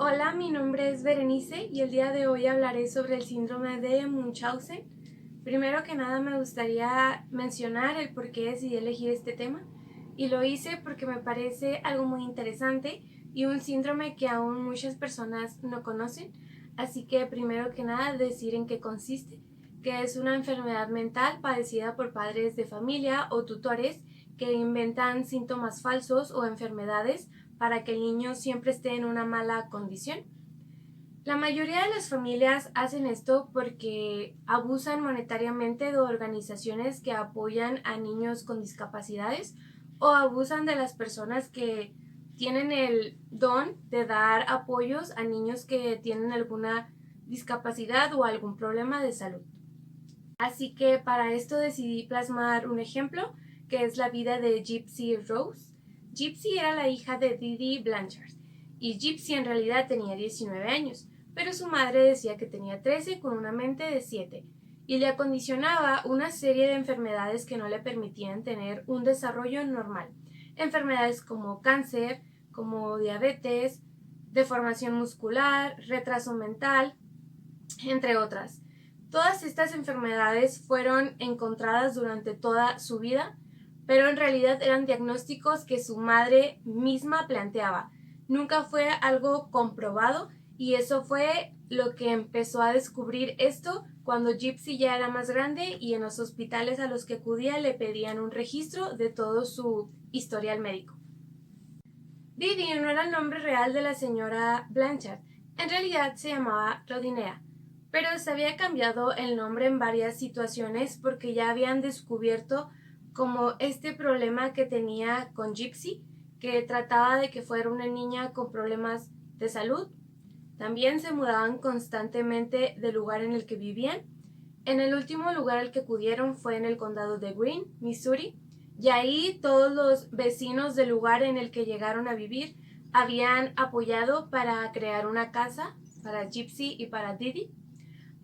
Hola, mi nombre es Berenice y el día de hoy hablaré sobre el síndrome de Munchausen. Primero que nada me gustaría mencionar el por qué decidí elegir este tema y lo hice porque me parece algo muy interesante y un síndrome que aún muchas personas no conocen. Así que primero que nada decir en qué consiste, que es una enfermedad mental padecida por padres de familia o tutores que inventan síntomas falsos o enfermedades para que el niño siempre esté en una mala condición. La mayoría de las familias hacen esto porque abusan monetariamente de organizaciones que apoyan a niños con discapacidades o abusan de las personas que tienen el don de dar apoyos a niños que tienen alguna discapacidad o algún problema de salud. Así que para esto decidí plasmar un ejemplo que es la vida de Gypsy Rose. Gypsy era la hija de Didi Blanchard y Gypsy en realidad tenía 19 años, pero su madre decía que tenía 13 con una mente de 7 y le acondicionaba una serie de enfermedades que no le permitían tener un desarrollo normal. Enfermedades como cáncer, como diabetes, deformación muscular, retraso mental, entre otras. Todas estas enfermedades fueron encontradas durante toda su vida, pero en realidad eran diagnósticos que su madre misma planteaba. Nunca fue algo comprobado y eso fue lo que empezó a descubrir esto cuando Gypsy ya era más grande y en los hospitales a los que acudía le pedían un registro de todo su historial médico. Didi no era el nombre real de la señora Blanchard, en realidad se llamaba Rodinea, pero se había cambiado el nombre en varias situaciones porque ya habían descubierto como este problema que tenía con Gypsy, que trataba de que fuera una niña con problemas de salud. También se mudaban constantemente del lugar en el que vivían. En el último lugar al que acudieron fue en el condado de Greene, Missouri, y ahí todos los vecinos del lugar en el que llegaron a vivir habían apoyado para crear una casa para Gypsy y para Didi.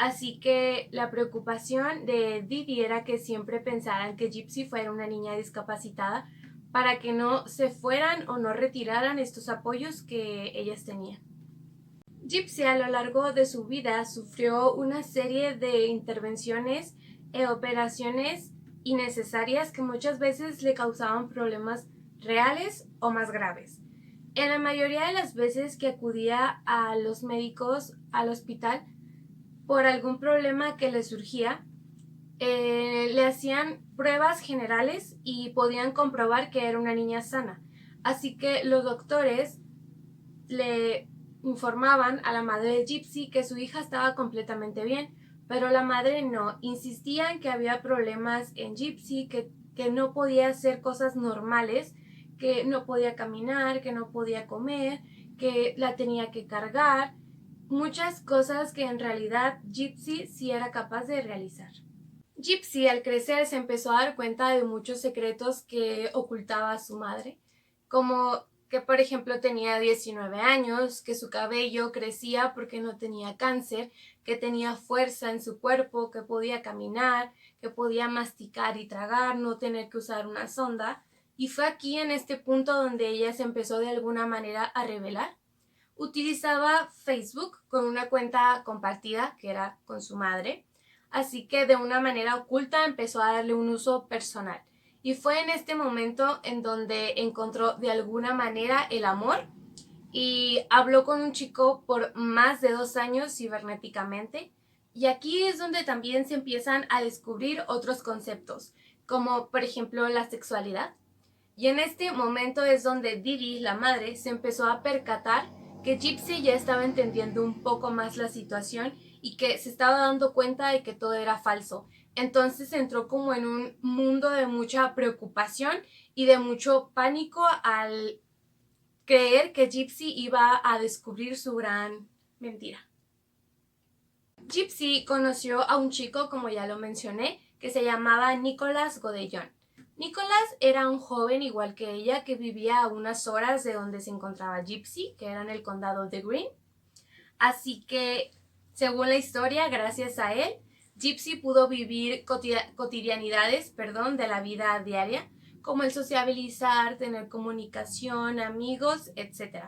Así que la preocupación de Didi era que siempre pensaran que Gypsy fuera una niña discapacitada para que no se fueran o no retiraran estos apoyos que ellas tenían. Gypsy a lo largo de su vida sufrió una serie de intervenciones e operaciones innecesarias que muchas veces le causaban problemas reales o más graves. En la mayoría de las veces que acudía a los médicos al hospital por algún problema que le surgía, le hacían pruebas generales y podían comprobar que era una niña sana. Así que los doctores le informaban a la madre de Gypsy que su hija estaba completamente bien, pero la madre no, insistía en que había problemas en Gypsy, que no podía hacer cosas normales, que no podía caminar, que no podía comer, que la tenía que cargar, muchas cosas que en realidad Gypsy sí era capaz de realizar. Gypsy al crecer se empezó a dar cuenta de muchos secretos que ocultaba su madre, como que por ejemplo tenía 19 años, que su cabello crecía porque no tenía cáncer, que tenía fuerza en su cuerpo, que podía caminar, que podía masticar y tragar, no tener que usar una sonda. Y fue aquí en este punto donde ella se empezó de alguna manera a revelar. Utilizaba Facebook con una cuenta compartida que era con su madre, así que de una manera oculta empezó a darle un uso personal. Y fue en este momento en donde encontró de alguna manera el amor y habló con un chico por más de 2 años cibernéticamente. Y aquí es donde también se empiezan a descubrir otros conceptos, como por ejemplo la sexualidad. Y en este momento es donde Didi, la madre, se empezó a percatar que Gypsy ya estaba entendiendo un poco más la situación y que se estaba dando cuenta de que todo era falso. Entonces entró como en un mundo de mucha preocupación y de mucho pánico al creer que Gypsy iba a descubrir su gran mentira. Gypsy conoció a un chico, como ya lo mencioné, que se llamaba Nicolas Godellón. Nicolas era un joven igual que ella que vivía a unas horas de donde se encontraba Gypsy, que era en el condado de Greene. Así que, según la historia, gracias a él, Gypsy pudo vivir cotidianidades de la vida diaria, como el sociabilizar, tener comunicación, amigos, etc.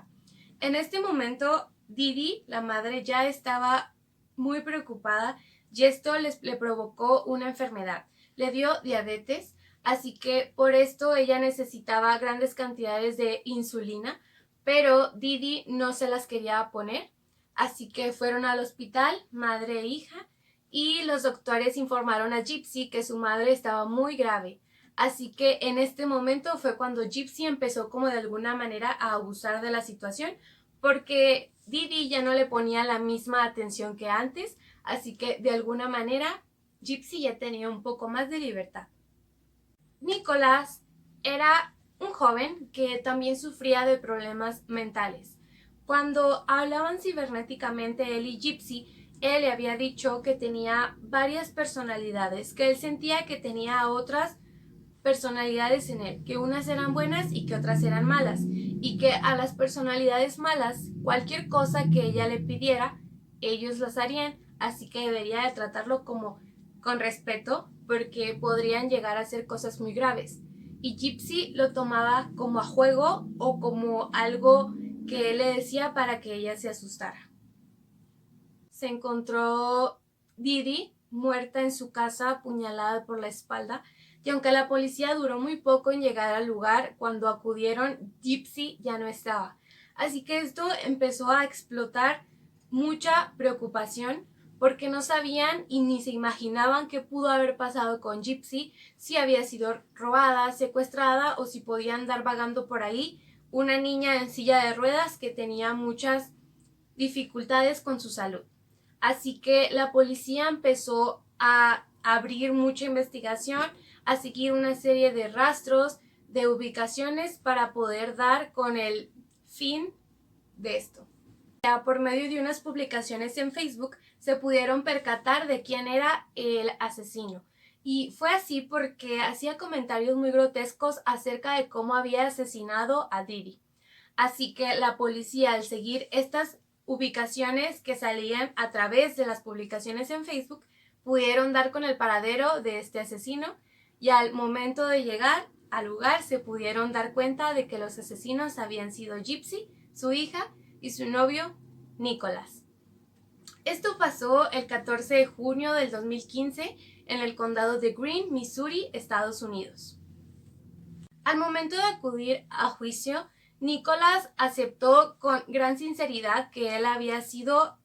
En este momento, Didi, la madre, ya estaba muy preocupada y esto le provocó una enfermedad. Le dio diabetes, así que por esto ella necesitaba grandes cantidades de insulina, pero Didi no se las quería poner, así que fueron al hospital, madre e hija, y los doctores informaron a Gypsy que su madre estaba muy grave. Así que en este momento fue cuando Gypsy empezó como de alguna manera a abusar de la situación, porque Didi ya no le ponía la misma atención que antes, así que de alguna manera Gypsy ya tenía un poco más de libertad. Nicolás era un joven que también sufría de problemas mentales. Cuando hablaban cibernéticamente él y Gypsy, él le había dicho que tenía varias personalidades, que él sentía que tenía otras personalidades en él, que unas eran buenas y que otras eran malas, y que a las personalidades malas, cualquier cosa que ella le pidiera, ellos las harían, así que debería de tratarlo como con respeto, porque podrían llegar a ser cosas muy graves. Y Gypsy lo tomaba como a juego o como algo que él le decía para que ella se asustara. Se encontró Didi muerta en su casa, apuñalada por la espalda, y aunque la policía duró muy poco en llegar al lugar, cuando acudieron, Gypsy ya no estaba. Así que esto empezó a explotar mucha preocupación porque no sabían y ni se imaginaban qué pudo haber pasado con Gypsy, si había sido robada, secuestrada o si podía andar vagando por ahí una niña en silla de ruedas que tenía muchas dificultades con su salud. Así que la policía empezó a abrir mucha investigación, a seguir una serie de rastros, de ubicaciones para poder dar con el fin de esto. Ya por medio de unas publicaciones en Facebook se pudieron percatar de quién era el asesino. Y fue así porque hacía comentarios muy grotescos acerca de cómo había asesinado a Didi. Así que la policía, al seguir estas ubicaciones que salían a través de las publicaciones en Facebook, pudieron dar con el paradero de este asesino y al momento de llegar al lugar se pudieron dar cuenta de que los asesinos habían sido Gypsy, su hija, y su novio, Nicholas. Esto pasó el 14 de junio del 2015 en el condado de Greene, Missouri, Estados Unidos. Al momento de acudir a juicio, Nicholas aceptó con gran sinceridad que él había sido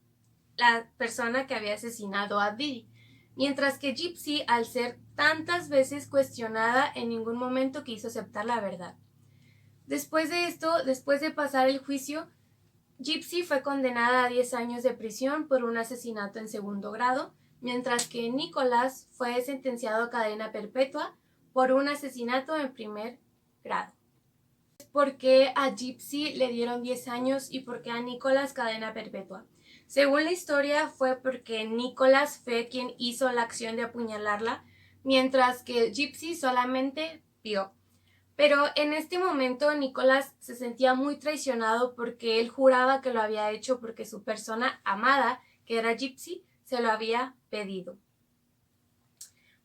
la persona que había asesinado a Didi, mientras que Gypsy, al ser tantas veces cuestionada, en ningún momento quiso aceptar la verdad. Después de esto, después de pasar el juicio, Gypsy fue condenada a 10 años de prisión por un asesinato en segundo grado, mientras que Nicholas fue sentenciado a cadena perpetua por un asesinato en primer grado. ¿Por qué a Gypsy le dieron 10 años y por qué a Nicholas cadena perpetua? Según la historia fue porque Nicholas fue quien hizo la acción de apuñalarla, mientras que Gypsy solamente vio. Pero en este momento Nicholas se sentía muy traicionado porque él juraba que lo había hecho porque su persona amada, que era Gypsy, se lo había pedido.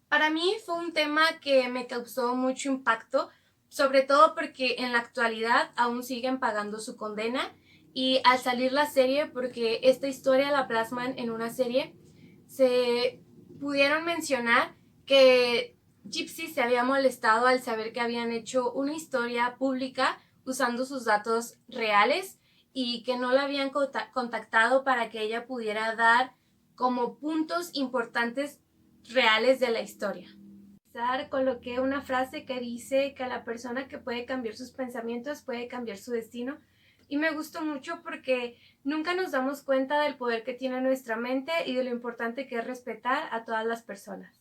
Para mí fue un tema que me causó mucho impacto, sobre todo porque en la actualidad aún siguen pagando su condena y al salir la serie, porque esta historia la plasman en una serie, se pudieron mencionar que Gypsy se había molestado al saber que habían hecho una historia pública usando sus datos reales y que no la habían contactado para que ella pudiera dar como puntos importantes reales de la historia. Coloqué una frase que dice que la persona que puede cambiar sus pensamientos puede cambiar su destino y me gustó mucho porque nunca nos damos cuenta del poder que tiene nuestra mente y de lo importante que es respetar a todas las personas.